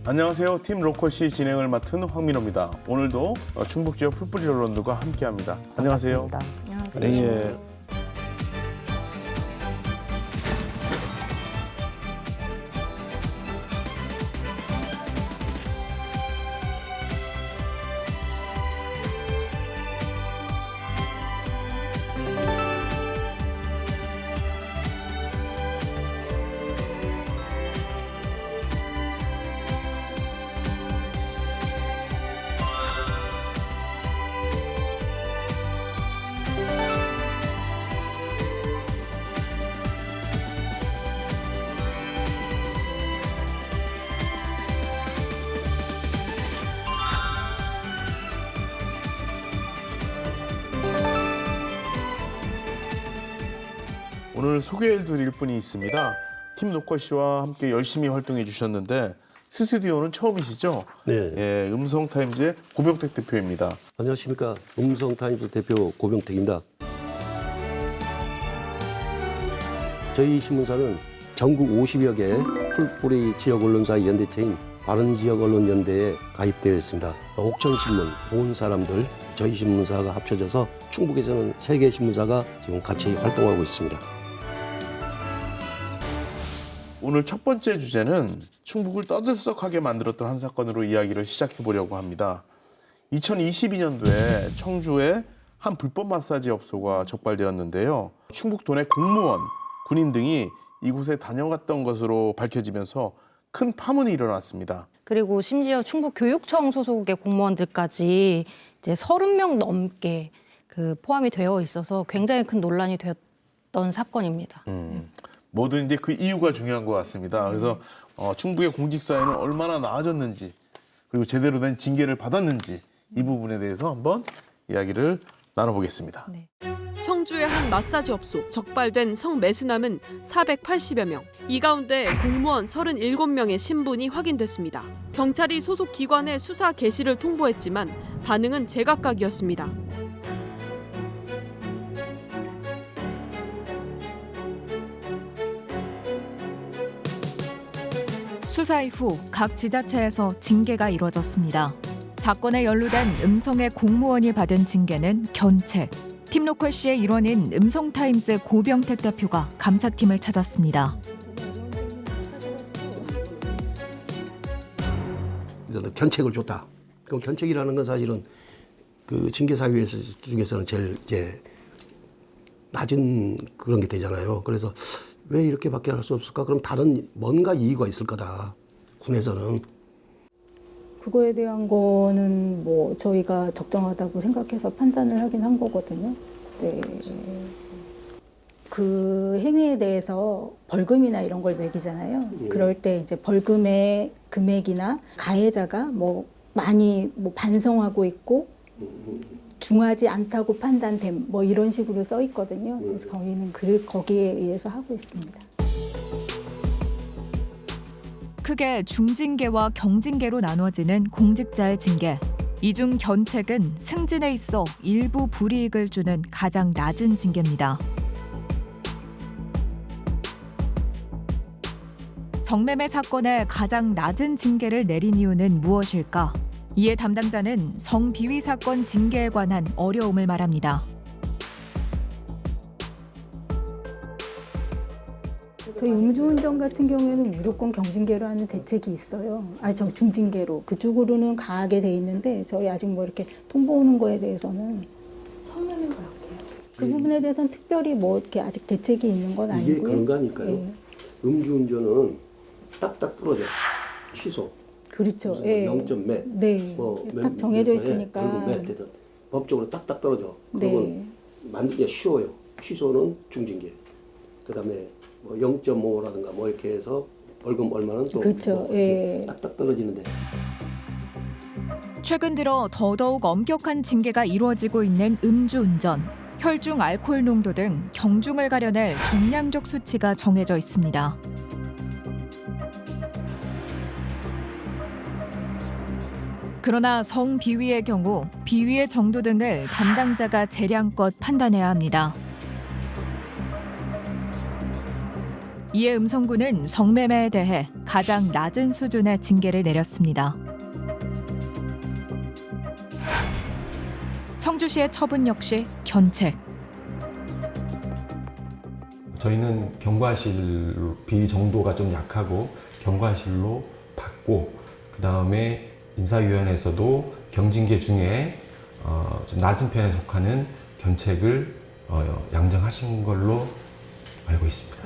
안녕하세요. 팀 로컬시 진행을 맡은 황민호입니다. 오늘도 충북 지역 풀뿌리 언론들과 함께합니다. 안녕하세요. 반갑습니다. 네. 오늘 소개해드릴 분이 있습니다. 팀 로컬시와 함께 열심히 활동해 주셨는데 스튜디오는 처음이시죠? 네. 예, 음성타임즈의 고병택 대표입니다. 안녕하십니까. 음성타임즈 대표 고병택입니다. 저희 신문사는 전국 50여 개 풀뿌리 지역 언론사 연대체인 바른지역언론연대에 가입되어 있습니다. 옥천신문, 온 사람들, 저희 신문사가 합쳐져서 충북에서는 3개 신문사가 지금 같이 활동하고 있습니다. 오늘 첫 번째 주제는 충북을 떠들썩하게 만들었던 한 사건으로 이야기를 시작해 보려고 합니다. 2022년도에 청주에 한 불법 마사지 업소가 적발되었는데요. 충북 도내 공무원, 군인 등이 이곳에 다녀갔던 것으로 밝혀지면서 큰 파문이 일어났습니다. 그리고 심지어 충북교육청 소속의 공무원들까지 이제 30명 넘게 포함이 되어 있어서 굉장히 큰 논란이 되었던 사건입니다. 뭐든 이제 그 이유가 중요한 것 같습니다. 그래서 충북의 공직사회는 얼마나 나아졌는지 그리고 제대로 된 징계를 받았는지 이 부분에 대해서 한번 이야기를 나눠보겠습니다. 네. 청주의 한 마사지 업소 적발된 성매수남은 480여 명. 이 가운데 공무원 37명의 신분이 확인됐습니다. 경찰이 소속 기관에 수사 개시를 통보했지만 반응은 제각각이었습니다. 수사 이후 각 지자체에서 징계가 이뤄졌습니다. 사건에 연루된 음성의 공무원이 받은 징계는 견책. 팀 로컬시의 일원인 음성타임즈 고병택 대표가 감사팀을 찾았습니다. 견책을 줬다. 그럼 견책이라는 건 사실은 그 징계사유 중에서는 제일 이제 낮은 그런 게 되잖아요. 그래서 왜 이렇게밖에 할 수 없을까? 그럼 다른 뭔가 이유가 있을 거다. 군에서는. 그거에 대한 거는 뭐 저희가 적정하다고 생각해서 판단을 하긴 한 거거든요. 네. 그 행위에 대해서 벌금이나 이런 걸 매기잖아요. 그럴 때 이제 벌금의 금액이나 가해자가 뭐 많이 뭐 반성하고 있고 중하지 않다고 판단됨 뭐 이런 식으로 써 있거든요. 그래서 저희는 거기에 의해서 하고 있습니다. 크게 중징계와 경징계로 나눠지는 공직자의 징계. 이 중 견책은 승진에 있어 일부 불이익을 주는 가장 낮은 징계입니다. 성매매 사건에 가장 낮은 징계를 내린 이유는 무엇일까? 이에 담당자는 성비위 사건 징계에 관한 어려움을 말합니다. 저희 음주운전 같은 경우에는 무조건 경징계로 하는 대책이 있어요. 저 중징계로. 그쪽으로는 가하게 돼 있는데 저희 아직 뭐 이렇게 통보 오는 거에 대해서는 성매매가 약해요. 그 부분에 대해서는 특별히 뭐 이렇게 아직 대책이 있는 건 아니고요. 이게 그런 거 아닐까요? 예. 음주운전은 딱딱 부러져. 취소. 그렇죠. 무슨 예. 0점 몇. 네. 딱 정해져 있으니까. 벌금 몇 되든 법적으로 딱딱 떨어져. 네. 그러면 만들기가 쉬워요. 취소는 중징계. 그다음에 뭐 0.5라든가 뭐 이렇게 해서 벌금 얼마는 또 그렇죠. 뭐 이렇게 예. 딱딱 떨어지는데. 최근 들어 더더욱 엄격한 징계가 이루어지고 있는 음주운전. 혈중 알코올 농도 등 경중을 가려낼 정량적 수치가 정해져 있습니다. 그러나 성비위의 경우 비위의 정도 등을 담당자가 재량껏 판단해야 합니다. 이에 음성군은 성매매에 대해 가장 낮은 수준의 징계를 내렸습니다. 청주시의 처분 역시 견책. 저희는 경과실 비위 정도가 좀 약하고 경과실로 받고 그다음에 인사위원회에서도 경징계 중에 좀 낮은 편에 속하는 견책을 양정하신 걸로 알고 있습니다.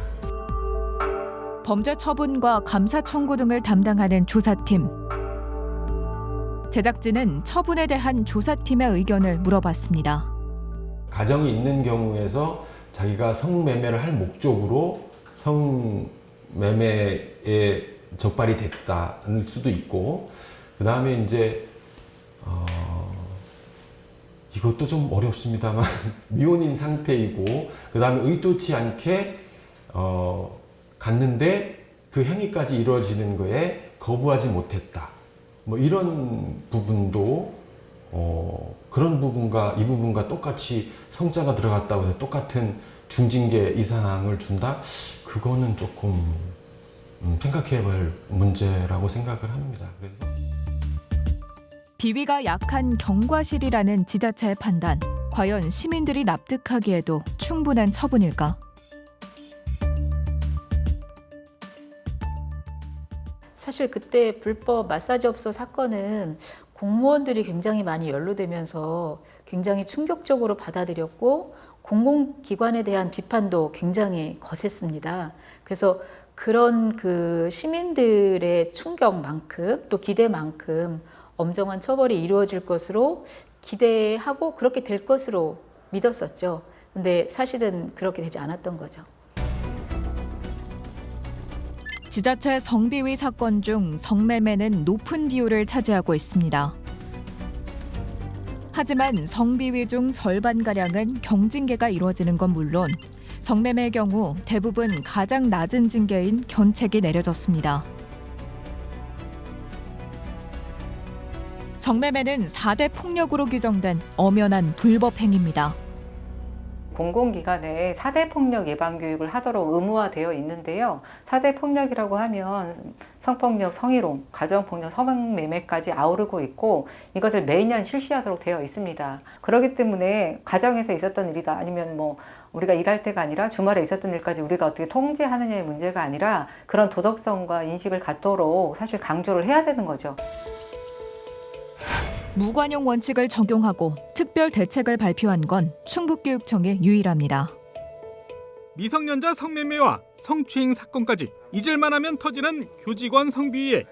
범죄 처분과 감사 청구 등을 담당하는 조사팀. 제작진은 처분에 대한 조사팀의 의견을 물어봤습니다. 가정이 있는 경우에서 자기가 성매매를 할 목적으로 성매매에 적발이 됐다는 수도 있고 그다음에 이제 이것도 좀 어렵습니다만 미혼인 상태이고 그다음에 의도치 않게 갔는데 그 행위까지 이루어지는 거에 거부하지 못했다. 뭐 이런 부분도 그런 부분과 이 부분과 똑같이 성자가 들어갔다고 해서 똑같은 중징계 이상을 준다? 그거는 조금 생각해볼 문제라고 생각을 합니다. 그래서 비위가 약한 경과실이라는 지자체의 판단. 과연 시민들이 납득하기에도 충분한 처분일까? 사실 그때 불법 마사지업소 사건은 공무원들이 굉장히 많이 연루되면서 굉장히 충격적으로 받아들였고 공공기관에 대한 비판도 굉장히 거셌습니다. 그래서 그런 그 시민들의 충격만큼 또 기대만큼 엄정한 처벌이 이루어질 것으로 기대하고 그렇게 될 것으로 믿었었죠. 근데 사실은 그렇게 되지 않았던 거죠. 지자체 성비위 사건 중 성매매는 높은 비율을 차지하고 있습니다. 하지만 성비위 중 절반가량은 경징계가 이루어지는 건 물론 성매매의 경우 대부분 가장 낮은 징계인 견책이 내려졌습니다. 성매매는 4대 폭력으로 규정된 엄연한 불법 행위입니다. 공공기관에 4대 폭력 예방 교육을 하도록 의무화되어 있는데요. 4대 폭력이라고 하면 성폭력, 성희롱, 가정폭력, 성매매까지 아우르고 있고 이것을 매년 실시하도록 되어 있습니다. 그렇기 때문에 가정에서 있었던 일이다 아니면 뭐 우리가 일할 때가 아니라 주말에 있었던 일까지 우리가 어떻게 통제하느냐의 문제가 아니라 그런 도덕성과 인식을 갖도록 사실 강조를 해야 되는 거죠. 무관용 원칙을 적용하고 특별 대책을 발표한 건 충북교육청이 유일합니다. 미성년자 성매매와 성추행 사건까지 잊을만 하면 터지는 교직원 성비위에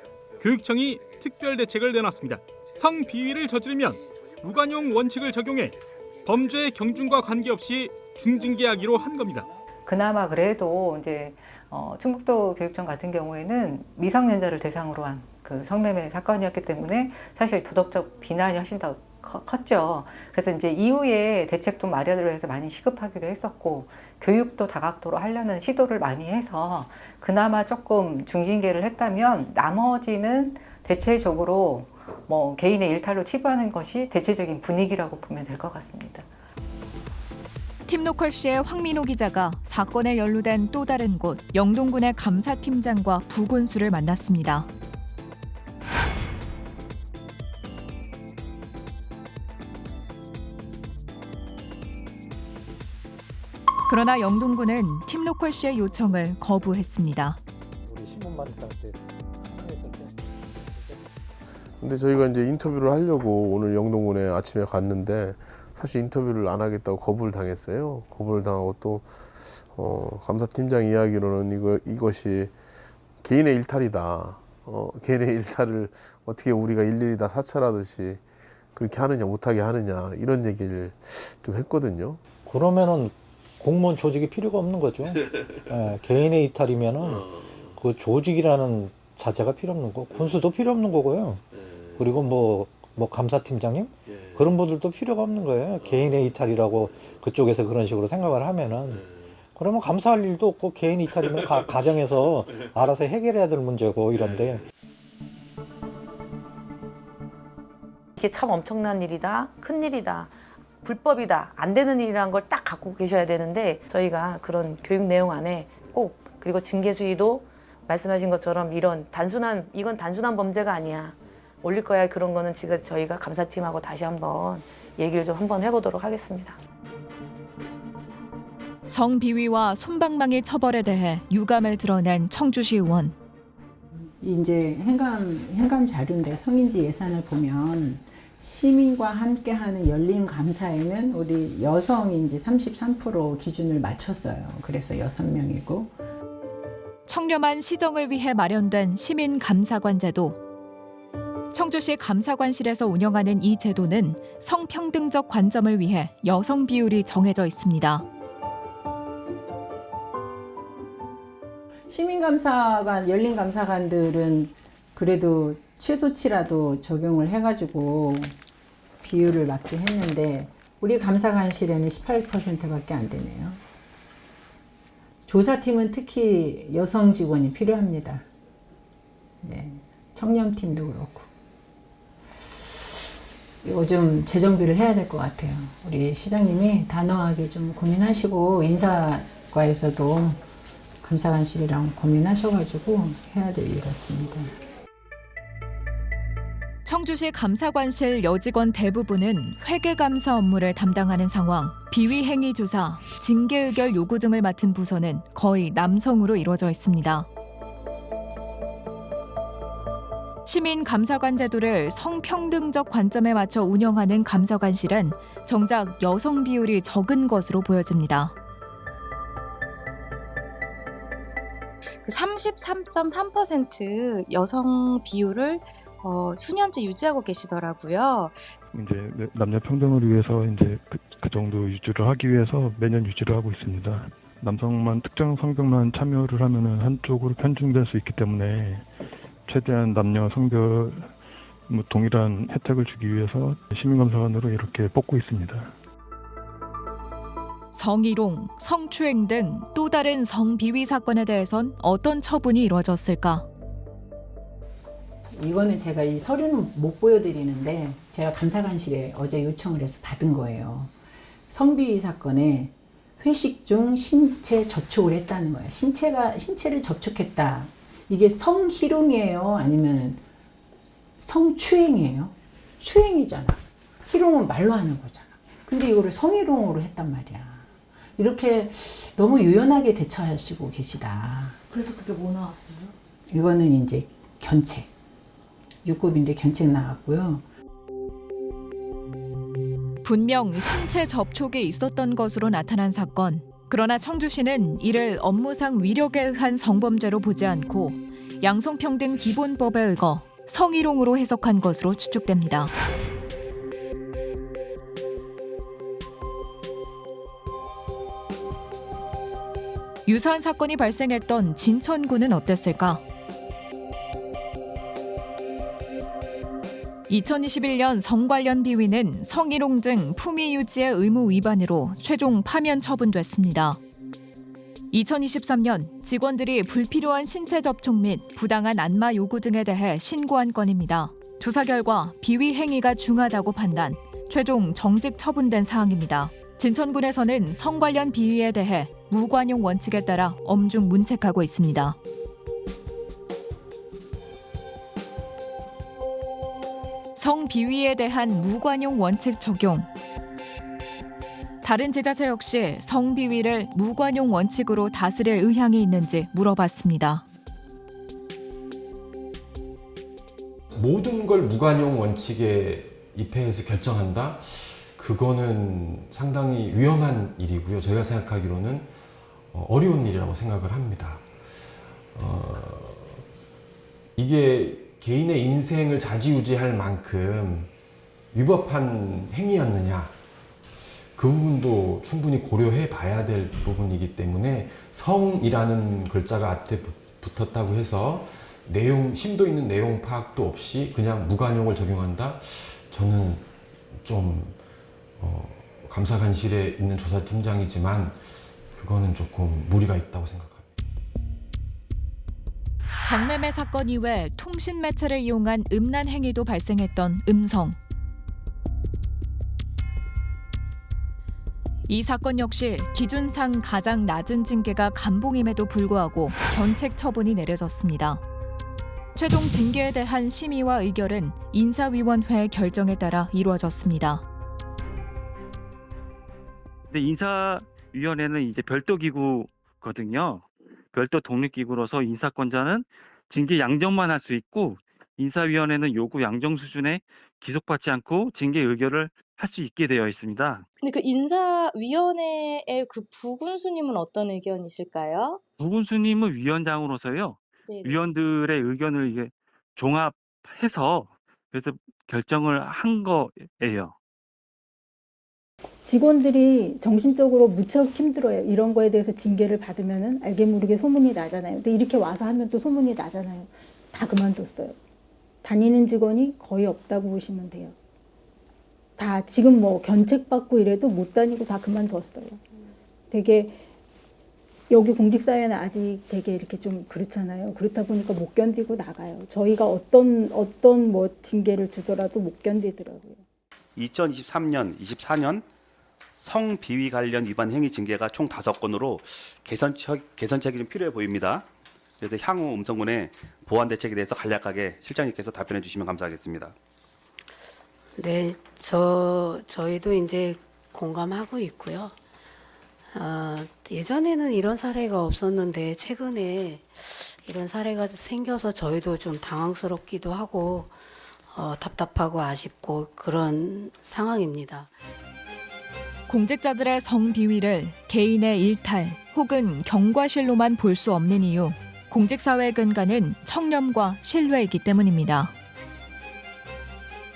교육청이 특별 대책을 내놨습니다. 성비위를 저지르면 무관용 원칙을 적용해 범죄의 경중과 관계없이 중징계하기로 한 겁니다. 그나마 그래도 이제 충북도 교육청 같은 경우에는 미성년자를 대상으로 한 그 성매매 사건이었기 때문에 사실 도덕적 비난이 훨씬 더 컸죠. 그래서 이제 이후에 대책도 마련을 해서 많이 시급하기도 했었고 교육도 다각도로 하려는 시도를 많이 해서 그나마 조금 중징계를 했다면 나머지는 대체적으로 뭐 개인의 일탈로 치부하는 것이 대체적인 분위기라고 보면 될 것 같습니다. 팀로컬시의 황민호 기자가 사건에 연루된 또 다른 곳 영동군의 감사팀장과 부군수를 만났습니다. 그러나 영동군은 팀로컬시의 요청을 거부했습니다. 근데 저희가 이제 인터뷰를 하려고 오늘 영동군에 아침에 갔는데 사실 인터뷰를 안 하겠다고 거부를 당했어요. 거부를 당하고 또 감사팀장 이야기로는 이것이 개인의 일탈이다. 개인의 일탈을 어떻게 우리가 일일이 다 사찰하듯이 그렇게 하느냐 못하게 하느냐 이런 얘기를 좀 했거든요. 그러면은 공무원 조직이 필요가 없는 거죠. 예, 개인의 이탈이면은 그 조직이라는 자체가 필요 없는 거, 군수도 필요 없는 거고요. 그리고 뭐 감사팀장님 그런 분들도 필요가 없는 거예요. 개인의 이탈이라고 그쪽에서 그런 식으로 생각을 하면은 그러면 감사할 일도 없고 개인 이탈이면 가정에서 알아서 해결해야 될 문제고 이런데. 이게 참 엄청난 일이다, 큰 일이다, 불법이다, 안 되는 일이라는 걸 딱 갖고 계셔야 되는데 저희가 그런 교육 내용 안에 꼭 그리고 징계 수위도 말씀하신 것처럼 이건 단순한 범죄가 아니야. 올릴 거야. 그런 거는 지금 저희가 감사팀하고 다시 한번 얘기를 좀 한번 해보도록 하겠습니다. 성비위와 솜방망이 처벌에 대해 유감을 드러낸 청주시 의원. 이제 행감 자료인데 성인지 예산을 보면 시민과 함께하는 열린 감사에는 우리 여성이 이제 33% 기준을 맞췄어요. 그래서 6명이고. 청렴한 시정을 위해 마련된 시민 감사관 제도. 청주시 감사관실에서 운영하는 이 제도는 성평등적 관점을 위해 여성 비율이 정해져 있습니다. 시민감사관, 열린감사관들은 그래도 최소치라도 적용을 해가지고 비율을 맞게 했는데 우리 감사관실에는 18%밖에 안 되네요. 조사팀은 특히 여성 직원이 필요합니다. 네, 청렴팀도 그렇고. 이거 좀 재정비를 해야 될 것 같아요. 우리 시장님이 단호하게 좀 고민하시고 인사과에서도 감사관실이랑 고민하셔가지고 해야 될 일 같습니다. 청주시 감사관실 여직원 대부분은 회계감사 업무를 담당하는 상황, 비위 행위 조사, 징계 의결 요구 등을 맡은 부서는 거의 남성으로 이루어져 있습니다. 시민 감사관 제도를 성평등적 관점에 맞춰 운영하는 감사관실은 정작 여성 비율이 적은 것으로 보여집니다. 33.3% 여성 비율을 수년째 유지하고 계시더라고요. 이제 남녀 평등을 위해서 이제 그 정도 유지를 하기 위해서 매년 유지를 하고 있습니다. 남성만 특정 성별만 참여를 하면은 한쪽으로 편중될 수 있기 때문에 최대한 남녀 성별 동일한 혜택을 주기 위해서 시민감사관으로 이렇게 뽑고 있습니다. 성희롱, 성추행 등 또 다른 성비위 사건에 대해선 어떤 처분이 이루어졌을까? 이거는 제가 이 서류는 못 보여드리는데 제가 감사관실에 어제 요청을 해서 받은 거예요. 성비위 사건에 회식 중 신체 접촉을 했다는 거예요. 신체를 접촉했다. 이게 성희롱이에요? 아니면 성추행이에요? 추행이잖아. 희롱은 말로 하는 거잖아. 근데 이거를 성희롱으로 했단 말이야. 이렇게 너무 유연하게 대처하시고 계시다. 그래서 그게 뭐 나왔어요? 이거는 이제 견책. 6급인데 견책 나왔고요. 분명 신체 접촉이 있었던 것으로 나타난 사건. 그러나 청주시는 이를 업무상 위력에 의한 성범죄로 보지 않고 양성평등 기본법에 의거 성희롱으로 해석한 것으로 추측됩니다. 유사한 사건이 발생했던 진천구는 어땠을까? 2021년 성 관련 비위는 성희롱 등 품위 유지의 의무 위반으로 최종 파면 처분됐습니다. 2023년 직원들이 불필요한 신체 접촉 및 부당한 안마 요구 등에 대해 신고한 건입니다. 조사 결과 비위 행위가 중하다고 판단, 최종 정직 처분된 사항입니다. 진천군에서는 성 관련 비위에 대해 무관용 원칙에 따라 엄중 문책하고 있습니다. 성 비위에 대한 무관용 원칙 적용. 다른 지자체 역시 성 비위를 무관용 원칙으로 다스릴 의향이 있는지 물어봤습니다. 모든 걸 무관용 원칙에 입회해서 결정한다? 그거는 상당히 위험한 일이고요. 제가 생각하기로는 어려운 일이라고 생각을 합니다. 이게 개인의 인생을 좌지우지할 만큼 위법한 행위였느냐, 그 부분도 충분히 고려해 봐야 될 부분이기 때문에 성이라는 글자가 앞에 붙었다고 해서 심도 있는 내용 파악도 없이 그냥 무관용을 적용한다? 저는 좀 감사관실에 있는 조사팀장이지만 그거는 조금 무리가 있다고 생각합니다. 성매매 사건 이외 통신 매체를 이용한 음란 행위도 발생했던 음성. 이 사건 역시 기준상 가장 낮은 징계가 감봉임에도 불구하고 견책 처분이 내려졌습니다. 최종 징계에 대한 심의와 의결은 인사위원회 결정에 따라 이루어졌습니다. 근데 인사위원회는 이제 별도 기구거든요. 별도 독립기구로서 인사권자는 징계 양정만 할 수 있고 인사위원회는 요구 양정 수준에 기속받지 않고 징계 의결을 할 수 있게 되어 있습니다. 근데 그 인사위원회의 그 부군수님은 어떤 의견이실까요? 부군수님은 위원장으로서요. 네네. 위원들의 의견을 이게 종합해서 그래서 결정을 한 거예요. 직원들이 정신적으로 무척 힘들어요. 이런 거에 대해서 징계를 받으면은 알게 모르게 소문이 나잖아요. 근데 이렇게 와서 하면 또 소문이 나잖아요. 다 그만뒀어요. 다니는 직원이 거의 없다고 보시면 돼요. 다 지금 뭐 견책받고 이래도 못 다니고 다 그만뒀어요. 되게 여기 공직사회는 아직 되게 이렇게 좀 그렇잖아요. 그렇다 보니까 못 견디고 나가요. 저희가 어떤 뭐 징계를 주더라도 못 견디더라고요. 2023년, 24년 성비위 관련 위반 행위 징계가 총 5건으로 개선책이 좀 필요해 보입니다. 그래서 향후 음성군의 보완 대책에 대해서 간략하게 실장님께서 답변해 주시면 감사하겠습니다. 네, 저희도 이제 공감하고 있고요. 예전에는 이런 사례가 없었는데 최근에 이런 사례가 생겨서 저희도 좀 당황스럽기도 하고 답답하고 아쉽고 그런 상황입니다. 공직자들의 성비위를 개인의 일탈 혹은 경과실로만 볼 수 없는 이유, 공직사회의 근간은 청렴과 신뢰이기 때문입니다.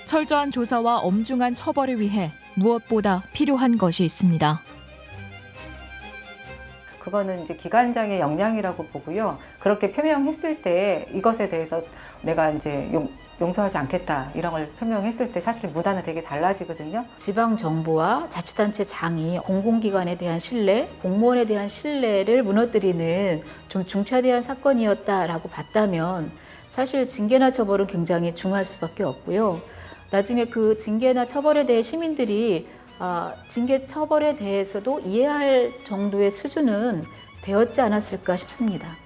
철저한 조사와 엄중한 처벌을 위해 무엇보다 필요한 것이 있습니다. 그거는 이제 기관장의 역량이라고 보고요. 그렇게 표명했을 때 이것에 대해서 내가 이제 용서하지 않겠다 이런 걸 표명했을 때 사실 문화는 되게 달라지거든요. 지방 정부와 자치단체 장이 공공기관에 대한 신뢰, 공무원에 대한 신뢰를 무너뜨리는 좀 중차대한 사건이었다라고 봤다면 사실 징계나 처벌은 굉장히 중할 수밖에 없고요. 나중에 그 징계나 처벌에 대해 시민들이 징계 처벌에 대해서도 이해할 정도의 수준은 되었지 않았을까 싶습니다.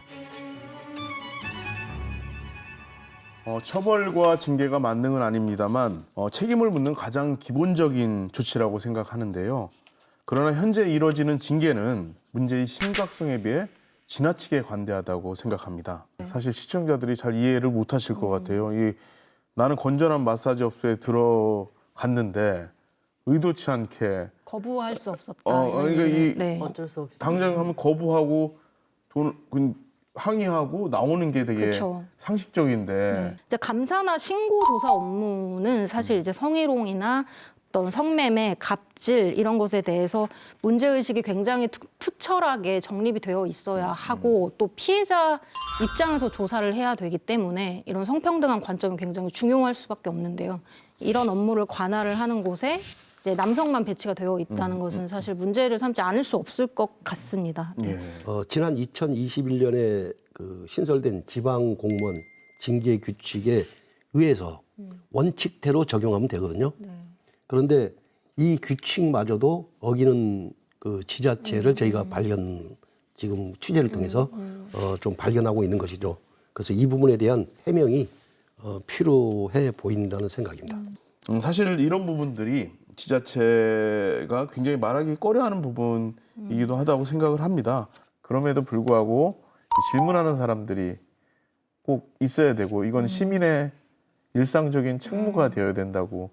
처벌과 징계가 만능은 아닙니다만 책임을 묻는 가장 기본적인 조치라고 생각하는데요. 그러나 현재 이뤄지는 징계는 문제의 심각성에 비해 지나치게 관대하다고 생각합니다. 사실 시청자들이 잘 이해를 못하실 것 같아요. 나는 건전한 마사지 업소에 들어갔는데 의도치 않게 거부할 수 없었다. 그러니까 어쩔 수 없어요. 당장 하면 거부하고 항의하고 나오는 게 되게 그쵸. 상식적인데 이제 감사나 신고 조사 업무는 사실 이제 성희롱이나 어떤 성매매, 갑질 이런 것에 대해서 문제의식이 굉장히 투철하게 정립이 되어 있어야 하고 또 피해자 입장에서 조사를 해야 되기 때문에 이런 성평등한 관점이 굉장히 중요할 수밖에 없는데요. 이런 업무를 관할을 하는 곳에 이제 남성만 배치가 되어 있다는 것은 사실 문제를 삼지 않을 수 없을 것 같습니다. 네. 지난 2021년에 신설된 지방 공무원 징계 규칙에 의해서 원칙대로 적용하면 되거든요. 그런데 이 규칙마저도 어기는 지자체를 저희가 지금 취재를 통해서 좀 발견하고 있는 것이죠. 그래서 이 부분에 대한 해명이 필요해 보인다는 생각입니다. 사실 이런 부분들이 지자체가 굉장히 말하기 꺼려하는 부분이기도 하다고 생각을 합니다. 그럼에도 불구하고 질문하는 사람들이 꼭 있어야 되고 이건 시민의 일상적인 책무가 되어야 된다고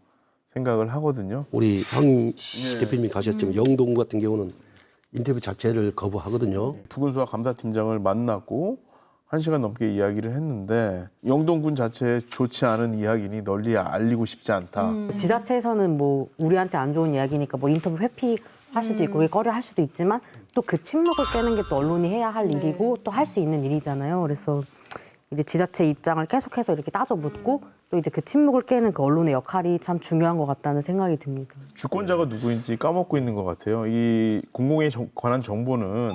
생각을 하거든요. 우리 황 대표님이 가셨지만 영동 같은 경우는 인터뷰 자체를 거부하거든요. 부군수와 감사팀장을 만났고 1시간 넘게 이야기를 했는데 영동군 자체에 좋지 않은 이야기니 널리 알리고 싶지 않다. 지자체에서는 뭐 우리한테 안 좋은 이야기니까 뭐 인터뷰 회피할 수도 있고 거를 할 수도 있지만 또 그 침묵을 깨는 게 또 언론이 해야 할 일이고 또 할 수 있는 일이잖아요. 그래서 이제 지자체 입장을 계속해서 이렇게 따져 묻고 또 이제 그 침묵을 깨는 그 언론의 역할이 참 중요한 것 같다는 생각이 듭니다. 주권자가 누구인지 까먹고 있는 것 같아요. 이 공공에 관한 정보는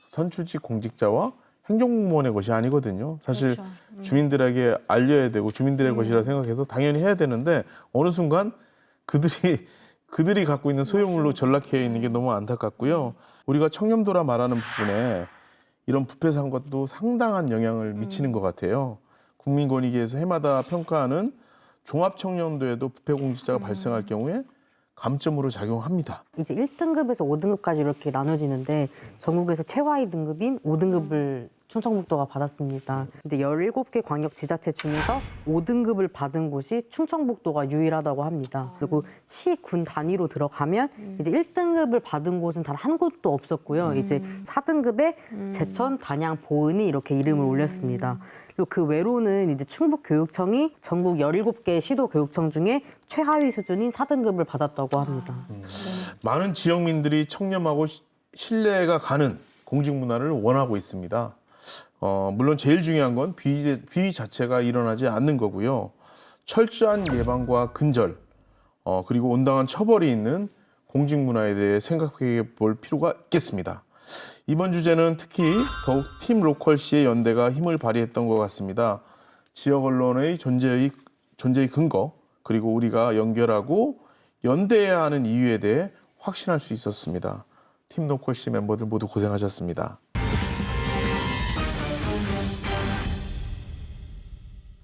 선출직 공직자와 행정공무원의 것이 아니거든요. 사실 그렇죠. 주민들에게 알려야 되고 주민들의 것이라 생각해서 당연히 해야 되는데 어느 순간 그들이 그들이 갖고 있는 소유물로 전락해 있는 게 너무 안타깝고요. 우리가 청렴도라 말하는 부분에 이런 부패 상권도 상당한 영향을 미치는 것 같아요. 국민권익위에서 해마다 평가하는 종합청렴도에도 부패 공직자가 발생할 경우에 감점으로 작용합니다. 이제 1등급에서 5등급까지 이렇게 나눠지는데 전국에서 최하위 등급인 5등급을 충청북도가 받았습니다. 이제 17개 광역 지자체 중에서 5등급을 받은 곳이 충청북도가 유일하다고 합니다. 그리고 시, 군 단위로 들어가면 이제 1등급을 받은 곳은 단 한 곳도 없었고요. 이제 4등급에 제천, 단양, 보은이 이렇게 이름을 올렸습니다. 그리고 그 외로는 이제 충북교육청이 전국 17개 시도교육청 중에 최하위 수준인 4등급을 받았다고 합니다. 많은 지역민들이 청렴하고 신뢰가 가는 공직문화를 원하고 있습니다. 물론 제일 중요한 건 비위 자체가 일어나지 않는 거고요. 철저한 예방과 근절, 그리고 온당한 처벌이 있는 공직문화에 대해 생각해 볼 필요가 있겠습니다. 이번 주제는 특히 더욱 팀 로컬시의 연대가 힘을 발휘했던 것 같습니다. 지역 언론의 존재의 근거, 그리고 우리가 연결하고 연대해야 하는 이유에 대해 확신할 수 있었습니다. 팀 로컬시 멤버들 모두 고생하셨습니다.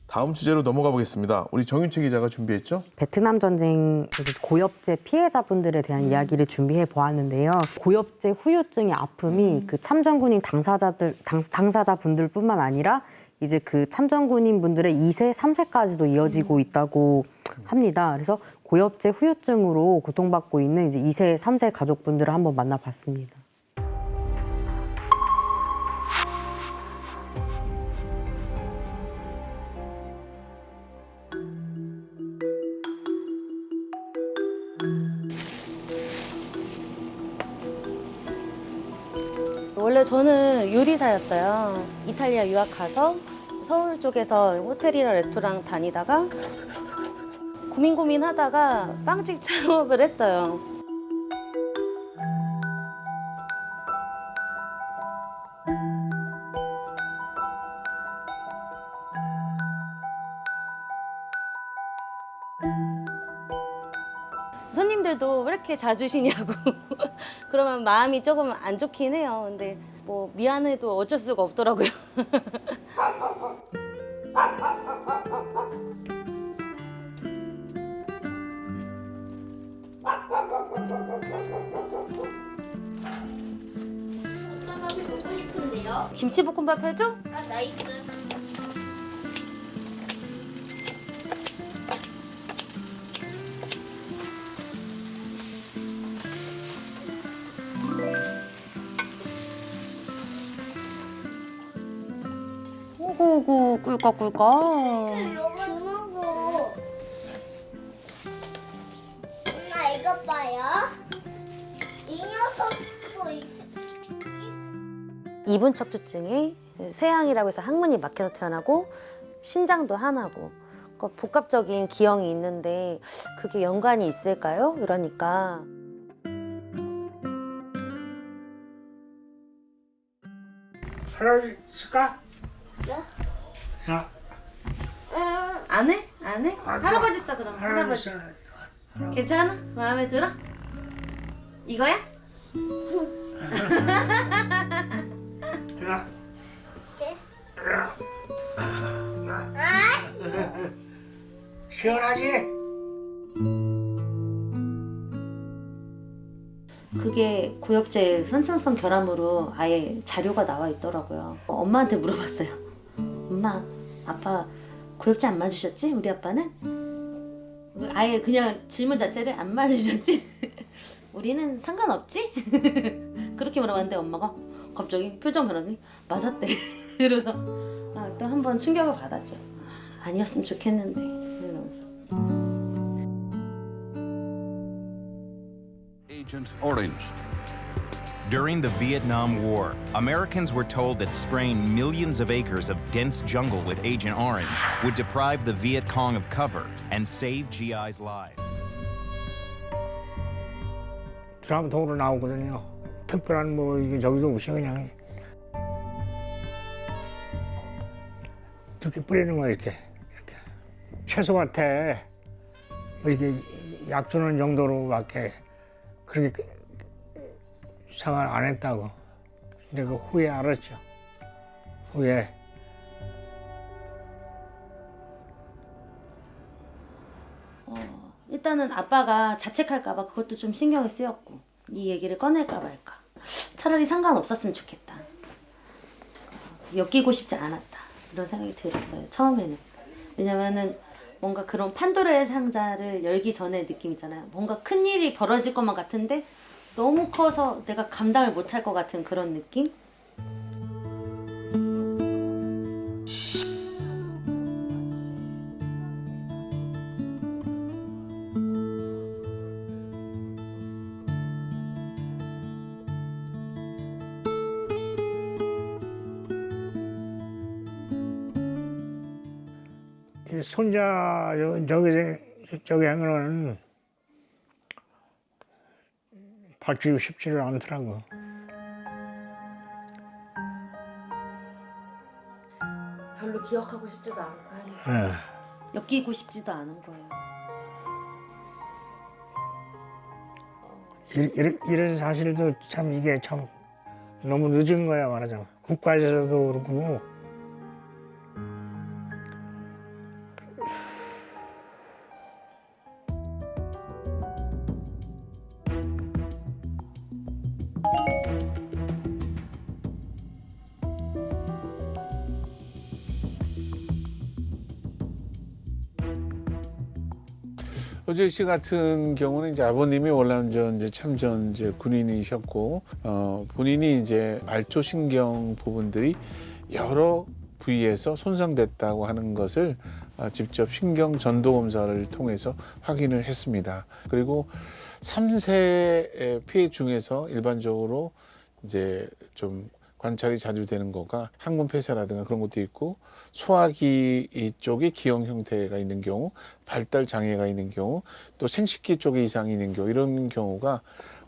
다음 주제로 넘어가 보겠습니다. 우리 정윤채 기자가 준비했죠? 베트남 전쟁 고엽제 피해자분들에 대한 이야기를 준비해 보았는데요. 고엽제 후유증의 아픔이 그 참전군인 당사자분들뿐만 아니라 이제 그 참전군인 분들의 2세, 3세까지도 이어지고 있다고 합니다. 그래서 고엽제 후유증으로 고통받고 있는 이제 2세, 3세 가족분들을 한번 만나봤습니다. 원래 저는 요리사였어요. 이탈리아 유학 가서 서울 쪽에서 호텔이랑 레스토랑 다니다가 고민하다가 빵집 창업을 했어요. 손님들도 왜 이렇게 자주 쉬냐고 그러면 마음이 조금 안 좋긴 해요. 근데 뭐 미안해도 어쩔 수가 없더라고요. 김치볶음밥 해줘? 아, 나이스. 오구 꿀꺽꿀꺽. 주먹고. 엄마 이것 봐요. 이 녀석도 이분 척추증에 쇠양이라고 해서 항문이 막혀서 태어나고 신장도 하나고 복합적인 기형이 있는데 그게 연관이 있을까요? 이러니까 할아버지 쓸까? 네? 야, 안 해? 안 해? 할아버지 써 그럼 할아버지. 괜찮아? 마음에 들어? 이거야? 야. 시원하지? 그게 고엽제 선천성 결함으로 아예 자료가 나와 있더라고요. 엄마한테 물어봤어요. 엄마, 아빠 고엽제 안 맞으셨지? 우리 아빠는? 아예 그냥 질문 자체를 안 맞으셨지? 우리는 상관없지? 그렇게 물어봤는데 엄마가 갑자기 표정 변하더니 맞았대. 이러면서 또 한 번 충격을 받았죠. 아니었으면 좋겠는데 이러면서. Agent Orange. During the Vietnam War, Americans were told that spraying millions of acres of dense jungle with Agent Orange would deprive the Viet Cong of cover and save GIs' lives. 드라마통으로 나오거든요. 특별한 뭐 이게 저기도 없이 그냥 이렇게 뿌리는 거야 이렇게 채소밭에 뭐 이렇게 약 주는 정도로밖에 그렇게 생활 안 했다고. 근데 그 후에 알았죠. 후에. 일단은 아빠가 자책할까봐 그것도 좀 신경이 쓰였고 이 얘기를 꺼낼까 말까. 차라리 상관없었으면 좋겠다. 엮이고 싶지 않았다. 이런 생각이 들었어요. 처음에는. 왜냐면은 뭔가 그런 판도라의 상자를 열기 전에 느낌 있잖아요. 뭔가 큰 일이 벌어질 것만 같은데 너무 커서 내가 감당을 못할 것 같은 그런 느낌? 이 손자 저기 하면은 받기 쉽지를 않더라고. 별로 기억하고 싶지도 않고 하니까. 예. 엮이고 싶지도 않은 거예요. 이런 사실도 참 이게 참 너무 늦은 거야 말하자면. 국가에서도 그렇고. 호재 씨 같은 경우는 이제 아버님이 월남전 이제 참전 이제 군인이셨고 본인이 이제 말초신경 부분들이 여러 부위에서 손상됐다고 하는 것을 직접 신경 전도 검사를 통해서 확인을 했습니다. 그리고 3세 피해 중에서 일반적으로 이제 좀 관찰이 자주 되는 거가 항문 폐쇄라든가 그런 것도 있고 소화기 이쪽에 기형 형태가 있는 경우, 발달 장애가 있는 경우, 또 생식기 쪽에 이상이 있는 경우 이런 경우가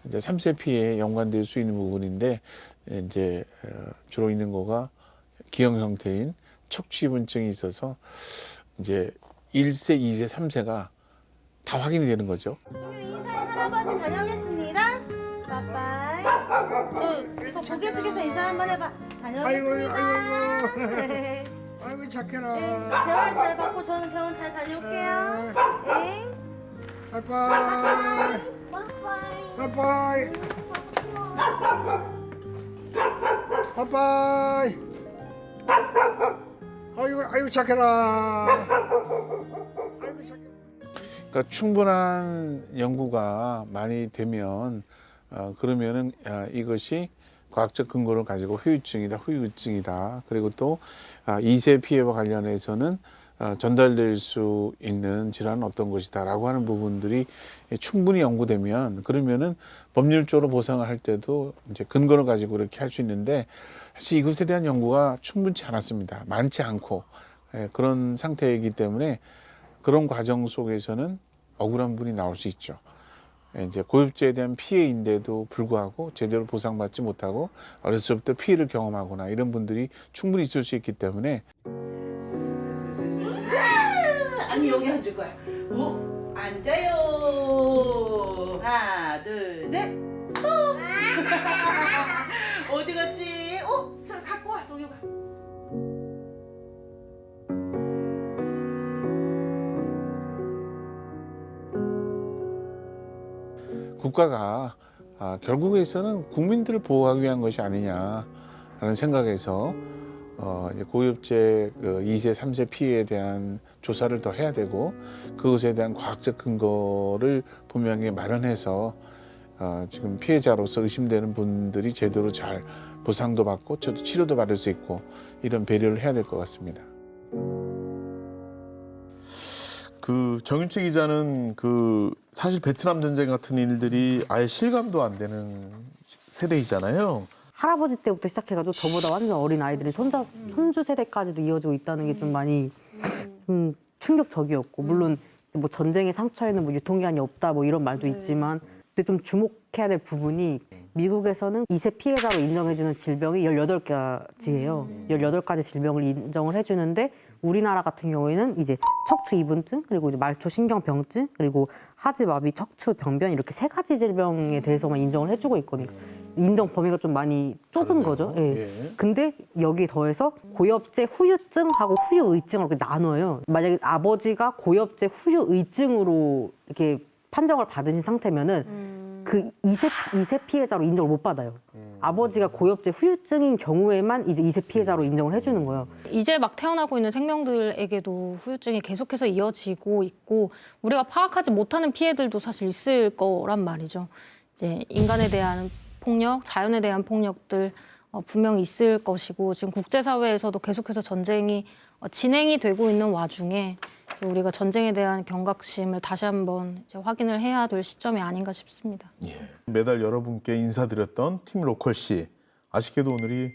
이제 3세 피해에 연관될 수 있는 부분인데 이제 주로 있는 거가 기형 형태인 척추이분증이 있어서 이제 1세, 2세, 3세가 다 확인이 되는 거죠. 할아버지 다녀오겠습니다. 빠빠이. 이거 고개 숙여서 인사 한번 해봐. 다녀오겠습니다. 아이고. 아이고 착해라. 네, 재활 잘 받고 저는 병원 잘 다녀올게요. 네. 빠이빠이. 빠이빠이. 빠이빠이. 아이고 착해라. 그러니까 충분한 연구가 많이 되면 그러면은 이것이 과학적 근거를 가지고 후유증이다. 그리고 또 2세 피해와 관련해서는 전달될 수 있는 질환은 어떤 것이다라고 하는 부분들이 충분히 연구되면 그러면은 법률적으로 보상을 할 때도 이제 근거를 가지고 이렇게 할 수 있는데 사실 이것에 대한 연구가 충분치 않았습니다. 많지 않고 그런 상태이기 때문에 그런 과정 속에서는 억울한 분이 나올 수 있죠. 이제 고엽제에 대한 피해인데도 불구하고 제대로 보상받지 못하고 어렸을 때부터 피해를 경험하거나 이런 분들이 충분히 있을 수 있기 때문에 아니 여기 앉을 거야. 앉아요. 하나, 둘, 셋. 어디 갔지? 저 갖고 와, 동요가. 국가가 결국에서는 국민들을 보호하기 위한 것이 아니냐라는 생각에서 이제 고엽제 2세, 3세 피해에 대한 조사를 더 해야 되고 그것에 대한 과학적 근거를 분명히 마련해서 지금 피해자로서 의심되는 분들이 제대로 잘 보상도 받고 치료도 받을 수 있고 이런 배려를 해야 될 것 같습니다. 그 정윤채 기자는 그 사실 베트남 전쟁 같은 일들이 아예 실감도 안 되는 세대이잖아요. 할아버지 때부터 시작해가지고 저보다 완전 어린 아이들이 손주 세대까지도 이어지고 있다는 게 좀 많이 충격적이었고 물론 뭐 전쟁의 상처에는 뭐 유통기한이 없다 뭐 이런 말도 있지만 근데 좀 주목해야 될 부분이 미국에서는 2세 피해자로 인정해주는 질병이 18가지예요. 18가지 질병을 인정을 해주는데 우리나라 같은 경우에는 이제 척추 이분증, 그리고 이제 말초 신경병증, 그리고 하지마비, 척추 병변 이렇게 3가지 질병에 대해서만 인정을 해주고 있거든요. 인정 범위가 좀 많이 좁은 거죠. 예. 근데 여기 더해서 고엽제 후유증하고 후유의증을 이렇게 나눠요. 만약에 아버지가 고엽제 후유의증으로 이렇게 판정을 받으신 상태면은 그 2세 피해자로 인정을 못 받아요. 아버지가 고엽제 후유증인 경우에만 이제 2세 피해자로 인정을 해주는 거예요. 이제 막 태어나고 있는 생명들에게도 후유증이 계속해서 이어지고 있고 우리가 파악하지 못하는 피해들도 사실 있을 거란 말이죠. 이제 인간에 대한 폭력, 자연에 대한 폭력들 분명히 있을 것이고 지금 국제사회에서도 계속해서 전쟁이 진행이 되고 있는 와중에 이제 우리가 전쟁에 대한 경각심을 다시 한번 이제 확인을 해야 될 시점이 아닌가 싶습니다. 매달 여러분께 인사드렸던 팀 로컬 씨, 아쉽게도 오늘이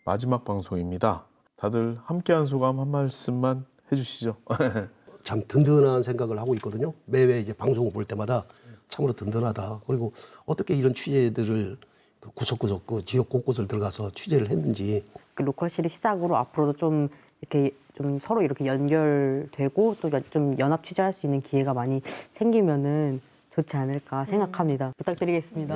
마지막 방송입니다. 다들 함께한 소감 한 말씀만 해주시죠. 참 든든한 생각을 하고 있거든요. 매회 이제 방송을 볼 때마다 참으로 든든하다. 그리고 어떻게 이런 취재들을 그 구석구석 그 지역 곳곳을 들어가서 취재를 했는지. 그 로컬실을 시작으로 앞으로도 좀 이렇게 좀 서로 이렇게 연결되고 또 좀 연합 취재할 수 있는 기회가 많이 생기면은 좋지 않을까 생각합니다. 부탁드리겠습니다.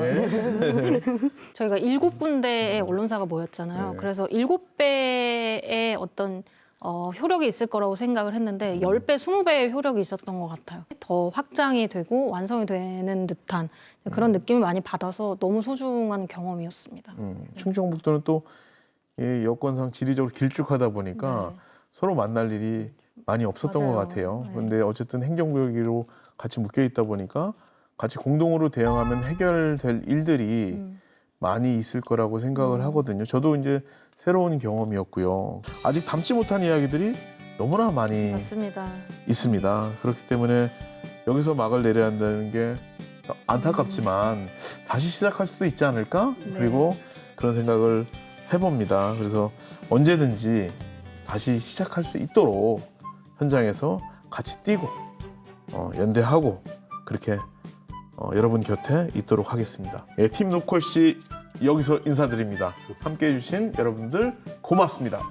저희가 7군데의 언론사가 모였잖아요. 그래서 7배의 어떤 효력이 있을 거라고 생각을 했는데 10배, 20배의 효력이 있었던 것 같아요. 더 확장이 되고 완성이 되는 듯한 그런 느낌을 많이 받아서 너무 소중한 경험이었습니다. 충청북도는 또 여건상 지리적으로 길쭉하다 보니까 서로 만날 일이 많이 없었던 것 같아요. 그런데 어쨌든 행정구역으로 같이 묶여 있다 보니까 같이 공동으로 대응하면 해결될 일들이 많이 있을 거라고 생각을 하거든요. 저도 이제 새로운 경험이었고요. 아직 담지 못한 이야기들이 너무나 많이 맞습니다. 있습니다. 그렇기 때문에 여기서 막을 내려야 한다는 게 안타깝지만 다시 시작할 수도 있지 않을까? 그리고 그런 생각을 해봅니다. 그래서 언제든지 다시 시작할 수 있도록 현장에서 같이 뛰고 연대하고 그렇게 여러분 곁에 있도록 하겠습니다. 팀 로컬 씨 여기서 인사드립니다. 함께해 주신 여러분들 고맙습니다.